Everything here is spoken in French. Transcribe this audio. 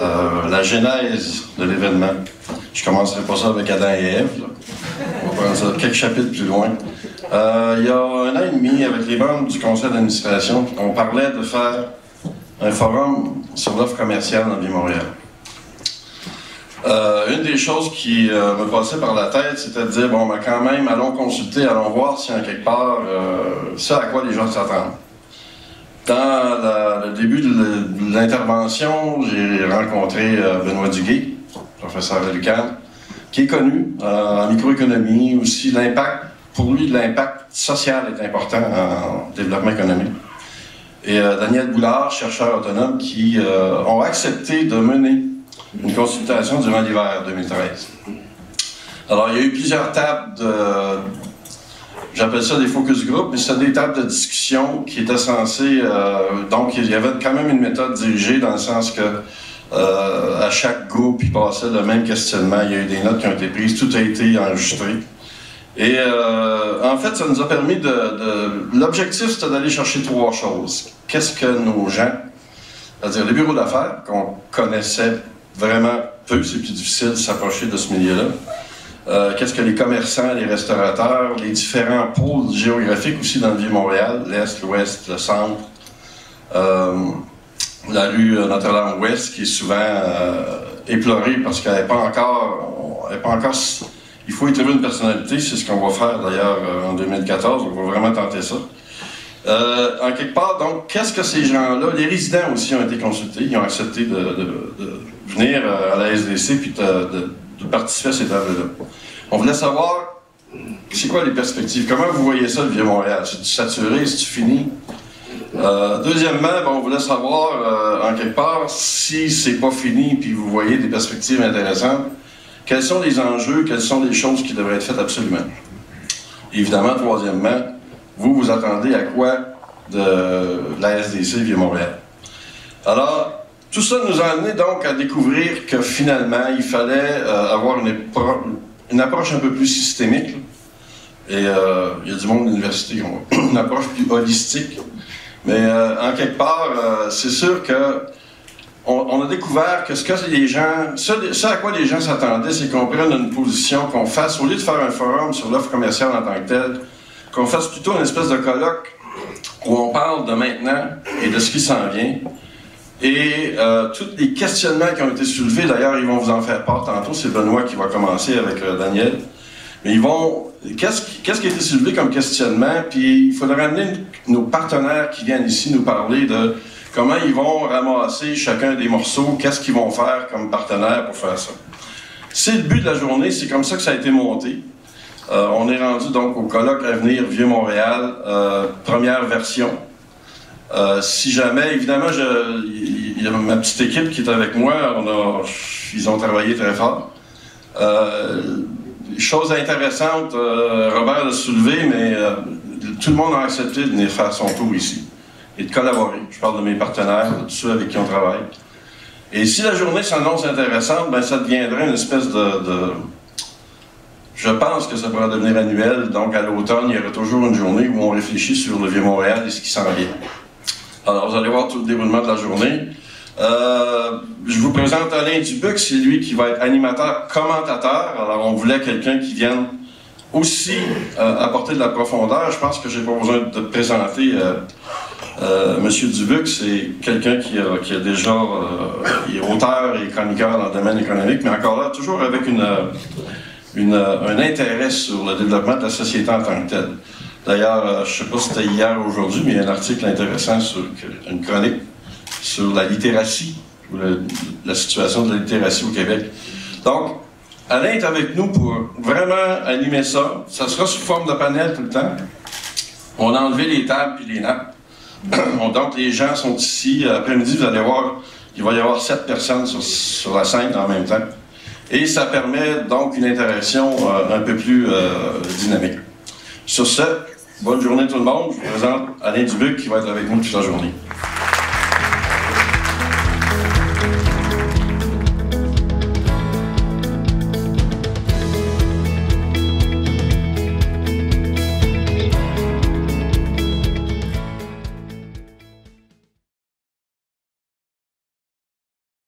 la genèse de l'événement. Je commencerai pas ça avec Adam et Ève. On va prendre ça quelques chapitres plus loin. Il y a 1 an et demi, avec les membres du conseil d'administration, on parlait de faire un forum sur l'offre commerciale dans Vieux-Montréal. Une des choses qui me passait par la tête, c'était de dire, bon, ben, quand même, allons consulter, allons voir si en quelque part, ce à quoi les gens s'attendent. Dans le début de l'intervention, j'ai rencontré Benoît Duguay, professeur à l'UQAM, qui est connu en microéconomie, aussi l'impact, pour lui, l'impact social est important en développement économique. Et Daniel Boulard, chercheur autonome, qui ont accepté de mener une consultation durant l'hiver 2013. Alors, il y a eu plusieurs tables de... J'appelle ça des focus group, mais c'est des tables de discussion qui étaient censées... donc, il y avait quand même une méthode dirigée dans le sens que à chaque groupe, il passait le même questionnement. Il y a eu des notes qui ont été prises, tout a été enregistré. Et en fait, ça nous a permis l'objectif, c'était d'aller chercher 3 choses. Qu'est-ce que nos gens, c'est-à-dire les bureaux d'affaires, qu'on connaissait vraiment peu, c'est plus difficile de s'approcher de ce milieu-là. Qu'est-ce que les commerçants, les restaurateurs, les différents pôles géographiques aussi dans le Vieux-Montréal, l'Est, l'Ouest, le Centre, la rue Notre-Dame-Ouest qui est souvent éplorée parce qu'elle n'est pas encore... Il faut y trouver une personnalité, c'est ce qu'on va faire d'ailleurs en 2014, on va vraiment tenter ça. En quelque part, donc, qu'est-ce que ces gens-là, les résidents aussi ont été consultés, ils ont accepté de venir à la SDC puis de participer à ces tables-là. On voulait savoir, c'est quoi les perspectives, comment vous voyez ça le Vieux-Montréal, c'est-tu saturé, c'est-tu fini? Deuxièmement, on voulait savoir, en quelque part, si c'est pas fini puis vous voyez des perspectives intéressantes, quels sont les enjeux, quelles sont les choses qui devraient être faites absolument. Évidemment, troisièmement, vous attendez à quoi de la SDC Vieux-Montréal. Alors, tout ça nous a amené donc à découvrir que finalement, il fallait avoir une approche un peu plus systémique. Et il y a du monde de l'université qui ont une approche plus holistique. Mais en quelque part, c'est sûr que on a découvert que ce à quoi les gens s'attendaient, c'est qu'on prenne une position, qu'on fasse, au lieu de faire un forum sur l'offre commerciale en tant que telle, qu'on fasse plutôt une espèce de colloque où on parle de maintenant et de ce qui s'en vient. Et tous les questionnements qui ont été soulevés, d'ailleurs, ils vont vous en faire part tantôt, c'est Benoît qui va commencer avec Daniel. Mais ils vont... Qu'est-ce qui a été soulevé comme questionnement? Puis il faudrait amener nos partenaires qui viennent ici nous parler de comment ils vont ramasser chacun des morceaux, qu'est-ce qu'ils vont faire comme partenaires pour faire ça. C'est le but de la journée, c'est comme ça que ça a été monté. On est rendu donc au colloque Avenir Vieux-Montréal, première version. Si jamais, évidemment, il y a ma petite équipe qui est avec moi, ils ont travaillé très fort. Chose intéressante, Robert l'a soulevé, mais tout le monde a accepté de venir faire son tour ici et de collaborer. Je parle de mes partenaires, de tous ceux avec qui on travaille. Et si la journée s'annonce intéressante, ben ça deviendrait une espèce Je pense que ça pourra devenir annuel, donc à l'automne, il y aura toujours une journée où on réfléchit sur le Vieux-Montréal et ce qui s'en vient. Alors, vous allez voir tout le déroulement de la journée. Je vous présente Alain Dubuc, c'est lui qui va être animateur commentateur. Alors, on voulait quelqu'un qui vienne aussi apporter de la profondeur. Je pense que j'ai pas besoin de présenter Monsieur Dubuc, c'est quelqu'un qui a déjà... il est auteur et chroniqueur dans le domaine économique, mais encore là, toujours avec un intérêt sur le développement de la société en tant que telle. D'ailleurs, je ne sais pas si c'était hier ou aujourd'hui, mais il y a un article intéressant sur une chronique sur la littératie, ou la situation de la littératie au Québec. Donc, Alain est avec nous pour vraiment animer ça. Ça sera sous forme de panel tout le temps. On a enlevé les tables et les nappes. Donc, les gens sont ici. Après-midi, vous allez voir, il va y avoir 7 personnes sur la scène en même temps. Et ça permet donc une interaction un peu plus dynamique. Sur ce, bonne journée tout le monde. Je vous présente Alain Dubuc qui va être avec nous toute la journée.